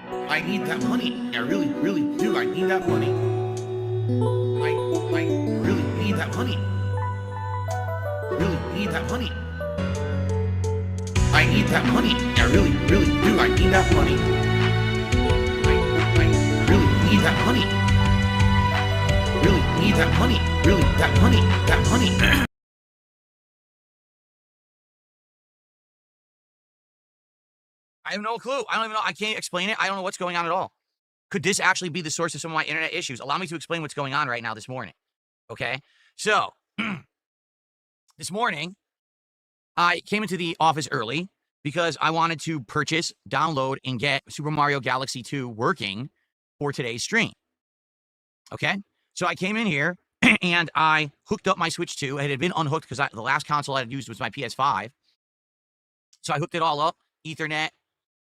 I need that money. I really, really do. I need that money. I really need that money. Really need that money. I need that money. I really, really do. I need that money. I really need that money. Really need that money. Really, that money. That money. I have no clue. I don't even know. I can't explain it. I don't know what's going on at all. Could this actually be the source of some of my internet issues? Allow me to explain what's going on right now this morning. Okay. So this morning, I came into the office early because I wanted to purchase, download, and get Super Mario Galaxy 2 working for today's stream. Okay. So I came in here and I hooked up my Switch 2. It had been unhooked because the last console I had used was my PS5. So I hooked it all up, Ethernet,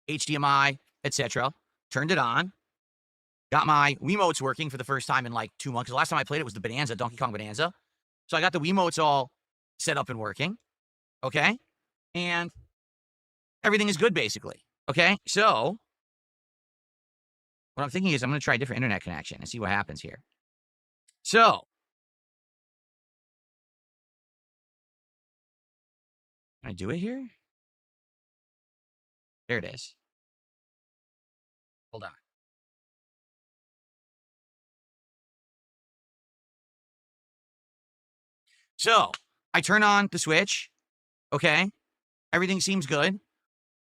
HDMI, etc. Turned it on. Got my Wiimotes working for the first time in like 2 months. The last time I played it was the Bonanza, Donkey Kong Bonanza. So I got the Wiimotes all set up and working. Okay. And everything is good, basically. Okay. So what I'm thinking is I'm going to try a different internet connection and see what happens here. So can I do it here? There it is. Hold on. So I turn on the Switch. Okay. Everything seems good.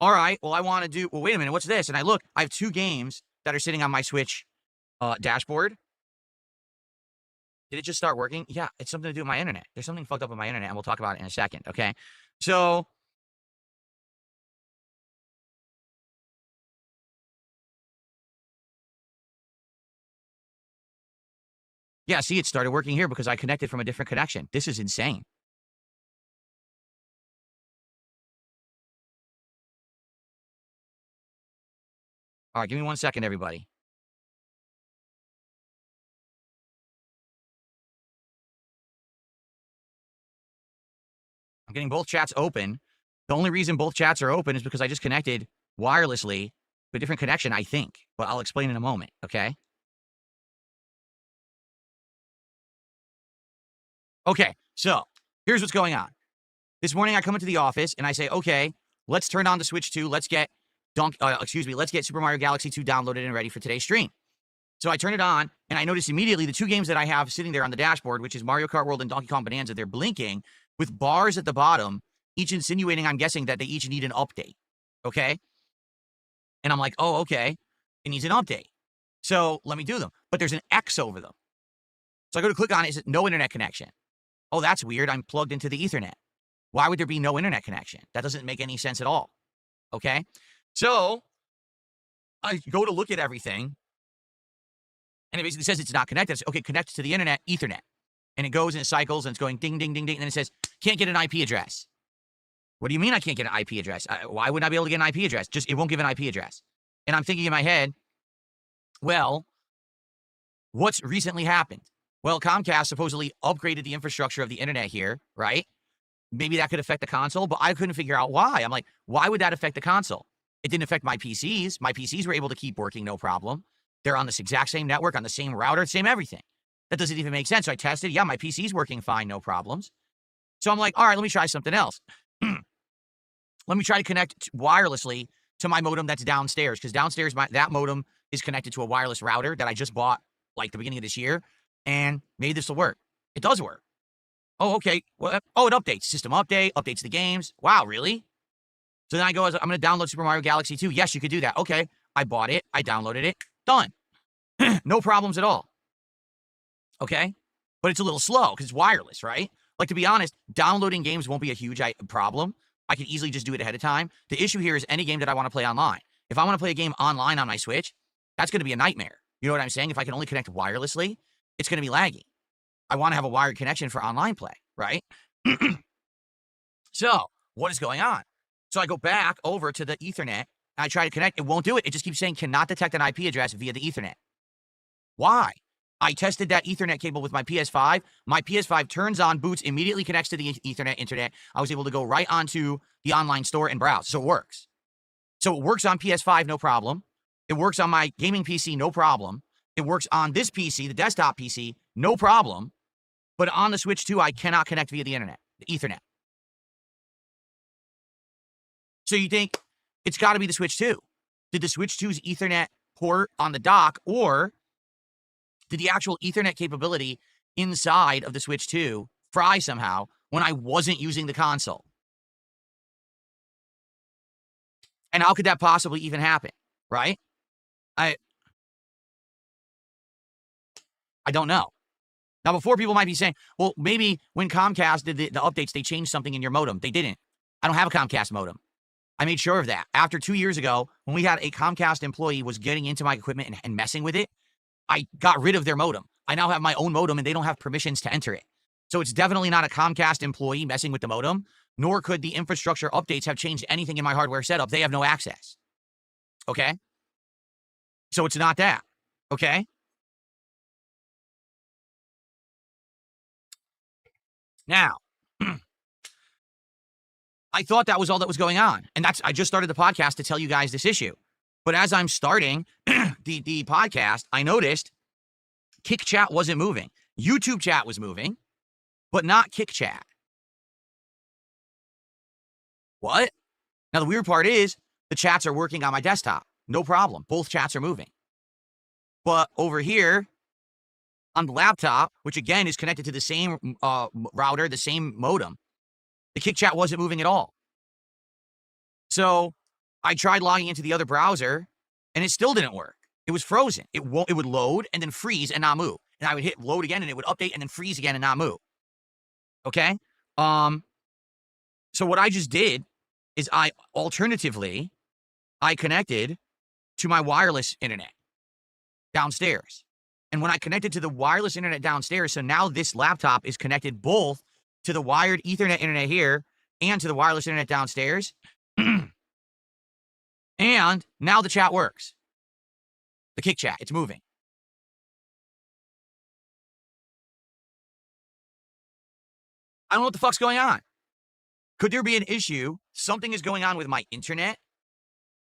All right. Well, I want to do, well, wait a minute. What's this? And I look, I have 2 games that are sitting on my Switch dashboard. Did it just start working? Yeah, it's something to do with my internet. There's something fucked up with my internet, and we'll talk about it in a second. Okay. So yeah, see, it started working here because I connected from a different connection. This is insane. All right, give me 1 second, everybody. I'm getting both chats open. The only reason both chats are open is because I just connected wirelessly to a different connection, I think. But I'll explain in a moment, okay? Okay, so here's what's going on. This morning I come into the office and I say, okay, let's turn on the Switch 2. Let's get let's get Super Mario Galaxy 2 downloaded and ready for today's stream. So I turn it on and I notice immediately the 2 games that I have sitting there on the dashboard, which is Mario Kart World and Donkey Kong Bonanza, they're blinking with bars at the bottom, each insinuating, I'm guessing, that they each need an update. Okay. And I'm like, oh, okay. It needs an update. So let me do them. But there's an X over them. So I go to click on it. It says no internet connection. Oh, that's weird. I'm plugged into the Ethernet. Why would there be no internet connection? That doesn't make any sense at all. Okay. So I go to look at everything. And it basically says it's not connected. I say, okay, connect to the internet, Ethernet. And it goes and it cycles and it's going ding, ding, ding, ding. And then it says, can't get an IP address. What do you mean I can't get an IP address? Why wouldn't I be able to get an IP address? Just, it won't give an IP address. And I'm thinking in my head, well, what's recently happened? Well, Comcast supposedly upgraded the infrastructure of the internet here, right? Maybe that could affect the console, but I couldn't figure out why. I'm like, why would that affect the console? It didn't affect my PCs. My PCs were able to keep working, no problem. They're on this exact same network, on the same router, same everything. That doesn't even make sense. So I tested. Yeah, my PC's working fine, no problems. So I'm like, all right, let me try something else. Let me try to connect wirelessly to my modem that's downstairs, because downstairs, that modem is connected to a wireless router that I just bought like the beginning of this year, and maybe this will work. It does work. Oh, okay. Well, oh, it updates. System update, updates the games. Wow, really? So then I go, I'm going to download Super Mario Galaxy 2. Yes, you could do that. Okay, I bought it. I downloaded it. Done. No problems at all. Okay? But it's a little slow because it's wireless, right? Like, to be honest, downloading games won't be a huge problem. I can easily just do it ahead of time. The issue here is any game that I want to play online. If I want to play a game online on my Switch, that's going to be a nightmare. You know what I'm saying? If I can only connect wirelessly, it's going to be laggy. I want to have a wired connection for online play, right? So, what is going on? So I go back over to the Ethernet, and I try to connect. It won't do it. It just keeps saying cannot detect an IP address via the Ethernet. Why? I tested that Ethernet cable with my PS5. My PS5 turns on, boots, immediately connects to the Ethernet internet. I was able to go right onto the online store and browse. So it works. So it works on PS5, no problem. It works on my gaming PC, no problem. It works on this PC, the desktop PC, no problem. But on the Switch 2, I cannot connect via the internet, the Ethernet. So you think it's got to be the Switch 2. Did the Switch 2's Ethernet port on the dock, or did the actual Ethernet capability inside of the Switch 2 fry somehow when I wasn't using the console? And how could that possibly even happen, right? I don't know. Now, before, people might be saying, well, maybe when Comcast did the updates, they changed something in your modem. They didn't. I don't have a Comcast modem. I made sure of that. After 2 years ago, when we had a Comcast employee was getting into my equipment and messing with it, I got rid of their modem. I now have my own modem, and they don't have permissions to enter it. So it's definitely not a Comcast employee messing with the modem, nor could the infrastructure updates have changed anything in my hardware setup. They have no access. Okay? So it's not that. Okay? Now, I thought that was all that was going on. And I just started the podcast to tell you guys this issue. But as I'm starting the podcast, I noticed Kick Chat wasn't moving. YouTube chat was moving, but not Kick Chat. What? Now, the weird part is the chats are working on my desktop. No problem. Both chats are moving. But over here on the laptop, which again is connected to the same router, the same modem, the Kick Chat wasn't moving at all. So I tried logging into the other browser, and it still didn't work. It was frozen. It would load and then freeze and not move. And I would hit load again, and it would update and then freeze again and not move. Okay? So what I just did is I connected to my wireless internet downstairs. And when I connected to the wireless internet downstairs, so now this laptop is connected both to the wired Ethernet internet here and to the wireless internet downstairs. And now the chat works. The Kick Chat, it's moving. I don't know what the fuck's going on. Could there be an issue? Something is going on with my internet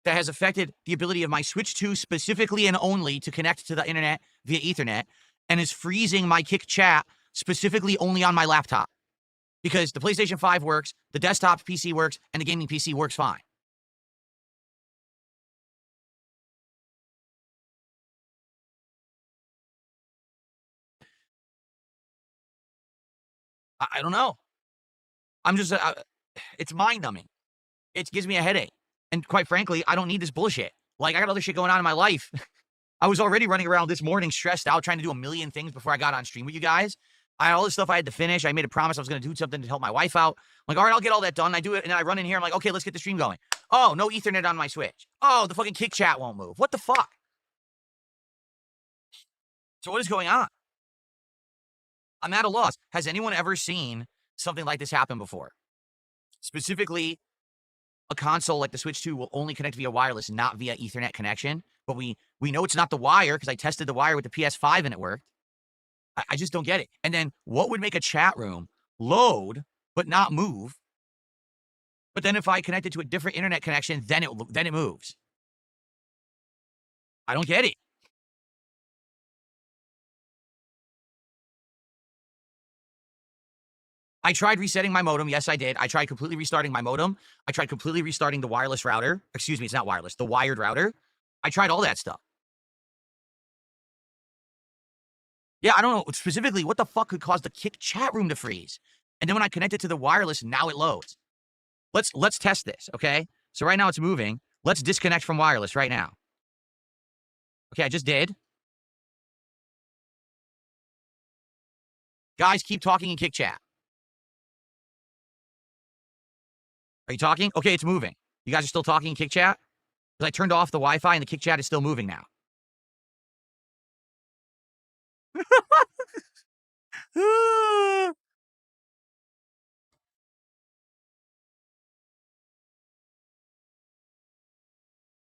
that has affected the ability of my Switch 2 specifically and only to connect to the internet via Ethernet, and is freezing my Kick Chat specifically only on my laptop. Because the PlayStation 5 works, the desktop PC works, and the gaming PC works fine. I don't know. I'm just, it's mind-numbing. It gives me a headache. And quite frankly, I don't need this bullshit. Like, I got other shit going on in my life. I was already running around this morning stressed out, trying to do a million things before I got on stream with you guys. I had all this stuff I had to finish. I made a promise I was going to do something to help my wife out. I'm like, all right, I'll get all that done. I do it, and then I run in here. I'm like, okay, let's get the stream going. Oh, no Ethernet on my Switch. Oh, the fucking Kick Chat won't move. What the fuck? So what is going on? I'm at a loss. Has anyone ever seen something like this happen before? Specifically, a console like the Switch 2 will only connect via wireless, not via Ethernet connection. But we know it's not the wire because I tested the wire with the PS5 and it worked. I just don't get it. And then what would make a chat room load but not move? But then if I connect it to a different internet connection, then it moves. I don't get it. I tried resetting my modem. Yes, I did. I tried completely restarting my modem. I tried completely restarting the wireless router. Excuse me, it's not wireless. The wired router. I tried all that stuff. Yeah, I don't know specifically what the fuck could cause the Kick Chat room to freeze. And then when I connect it to the wireless, now it loads. Let's test this, okay? So right now it's moving. Let's disconnect from wireless right now. Okay, I just did. Guys, keep talking in Kick Chat. Are you talking? Okay, it's moving. You guys are still talking in Kick Chat? Because I turned off the Wi-Fi and the Kick Chat is still moving now.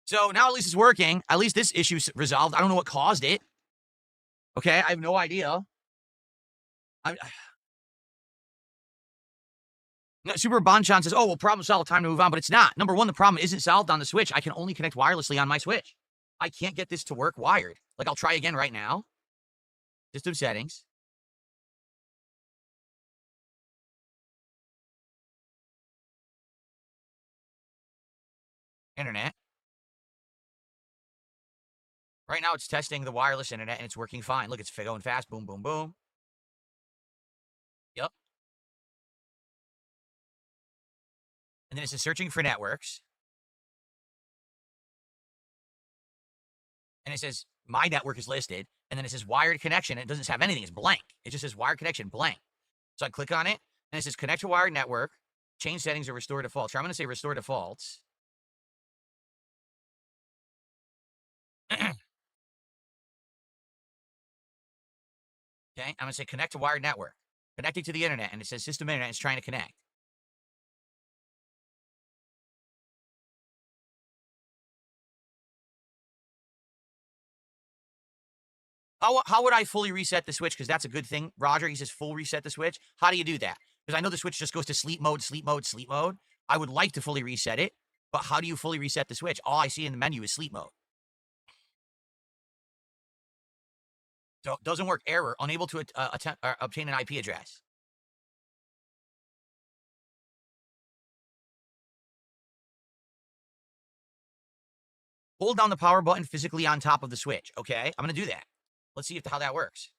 So now at least it's working. At least this issue's resolved. I don't know what caused it. Okay, I have no idea. Super Bonchan says, oh, well, problem solved, time to move on. But it's not. Number one, the problem isn't solved on the Switch. I can only connect wirelessly on my Switch. I can't get this to work wired. Like, I'll try again right now. System settings. Internet. Right now, it's testing the wireless internet, and it's working fine. Look, it's going fast. Boom, boom, boom. Yep. And then it says searching for networks. And it says my network is listed. And then it says wired connection. And it doesn't have anything. It's blank. It just says wired connection blank. So I click on it, and it says connect to wired network, change settings, or restore defaults. So I'm going to say restore defaults. Okay, I'm going to say connect to wired network. Connecting to the internet, and it says system internet is trying to connect. How would I fully reset the switch? Because that's a good thing. Roger, he says full reset the switch. How do you do that? Because I know the switch just goes to sleep mode, sleep mode, sleep mode. I would like to fully reset it, but how do you fully reset the switch? All I see in the menu is sleep mode. So it doesn't work. Error. Unable to obtain an IP address. Hold down the power button physically on top of the switch. Okay, I'm going to do that. Let's see how that works.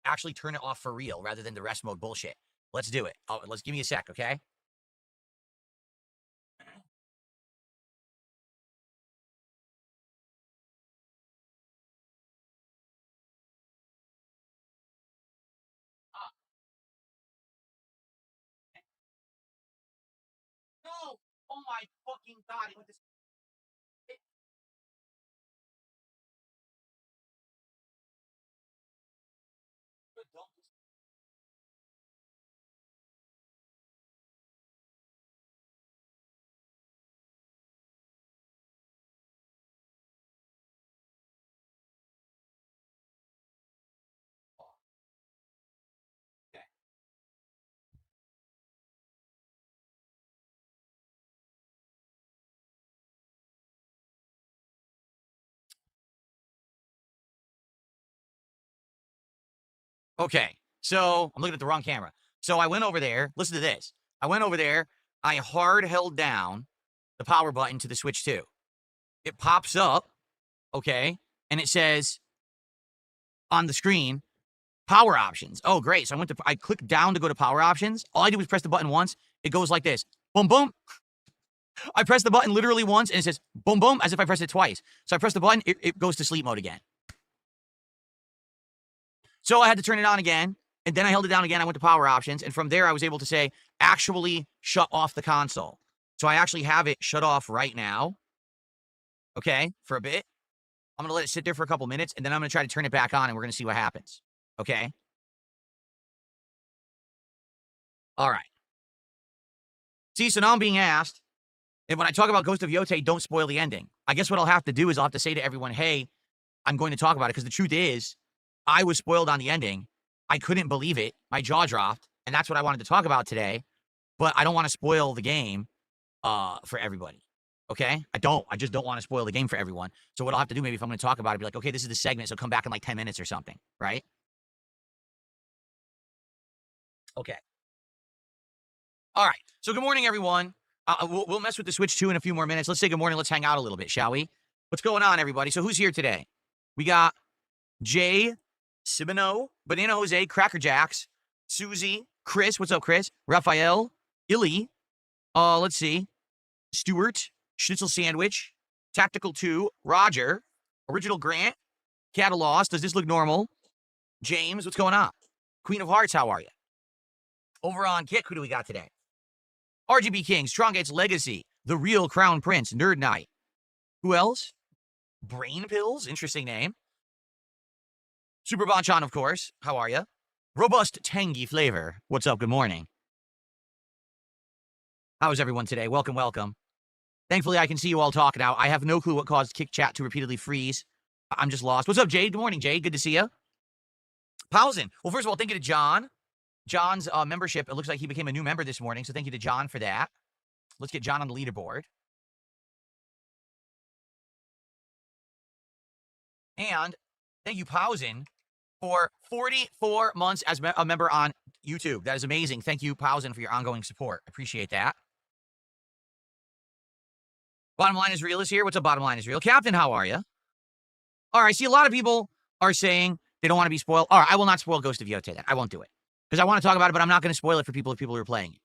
Actually turn it off for real rather than the rest mode bullshit. Let's do it. Let's give me a sec, okay? No! Oh my fucking god! It went to... Okay, so I'm looking at the wrong camera. So I went over there. Listen to this. I went over there. I hard held down the power button to the switch 2. It pops up, okay, and it says on the screen, power options. Oh, great. So I clicked down to go to power options. All I did was press the button once. It goes like this. Boom, boom. I pressed the button literally once, and it says boom, boom, as if I pressed it twice. So I press the button, it goes to sleep mode again. So I had to turn it on again, and then I held it down again. I went to power options, and from there I was able to say, actually shut off the console. So I actually have it shut off right now, okay, for a bit. I'm going to let it sit there for a couple minutes, and then I'm going to try to turn it back on, and we're going to see what happens, okay? All right. See, so now I'm being asked, and when I talk about Ghost of Yote, don't spoil the ending. I guess what I'll have to do is I'll have to say to everyone, hey, I'm going to talk about it, because the truth is, I was spoiled on the ending. I couldn't believe it. My jaw dropped, and that's what I wanted to talk about today. But I don't want to spoil the game for everybody. Okay? I just don't want to spoil the game for everyone. So what I'll have to do, maybe if I'm going to talk about it, be like, okay, this is the segment, so come back in like 10 minutes or something, right? Okay. All right. So good morning, everyone. We'll mess with the Switch 2 in a few more minutes. Let's say good morning. Let's hang out a little bit, shall we? What's going on, everybody? So who's here today? We got Jay, Sibino, Banana Jose, Cracker Jacks, Susie, Chris. What's up, Chris? Raphael, Illy. Let's see. Stuart, Schnitzel Sandwich, Tactical 2, Roger, Original Grant, Cataloss. Does this look normal? James, what's going on? Queen of Hearts, how are you? Over on Kick, who do we got today? RGB King, Stronggate's Legacy, The Real Crown Prince, Nerd Knight. Who else? Brain Pills, interesting name. Super Bonchan, of course. How are you? Robust, tangy flavor. What's up? Good morning. How is everyone today? Welcome, welcome. Thankfully, I can see you all talk now. I have no clue what caused Kick Chat to repeatedly freeze. I'm just lost. What's up, Jade? Good morning, Jade. Good to see you. Pausin. Well, first of all, thank you to John. John's membership, it looks like he became a new member this morning, so thank you to John for that. Let's get John on the leaderboard. And thank you, Pausen, for 44 months as a member on YouTube. That is amazing. Thank you, Pausen, for your ongoing support. Appreciate that. Bottom Line is Real is here. What's up, Bottom Line is Real? Captain, how are you? All right, see, a lot of people are saying they don't want to be spoiled. All right, I will not spoil Ghost of Yote then. I won't do it. Because I want to talk about it, but I'm not going to spoil it for people who are playing it.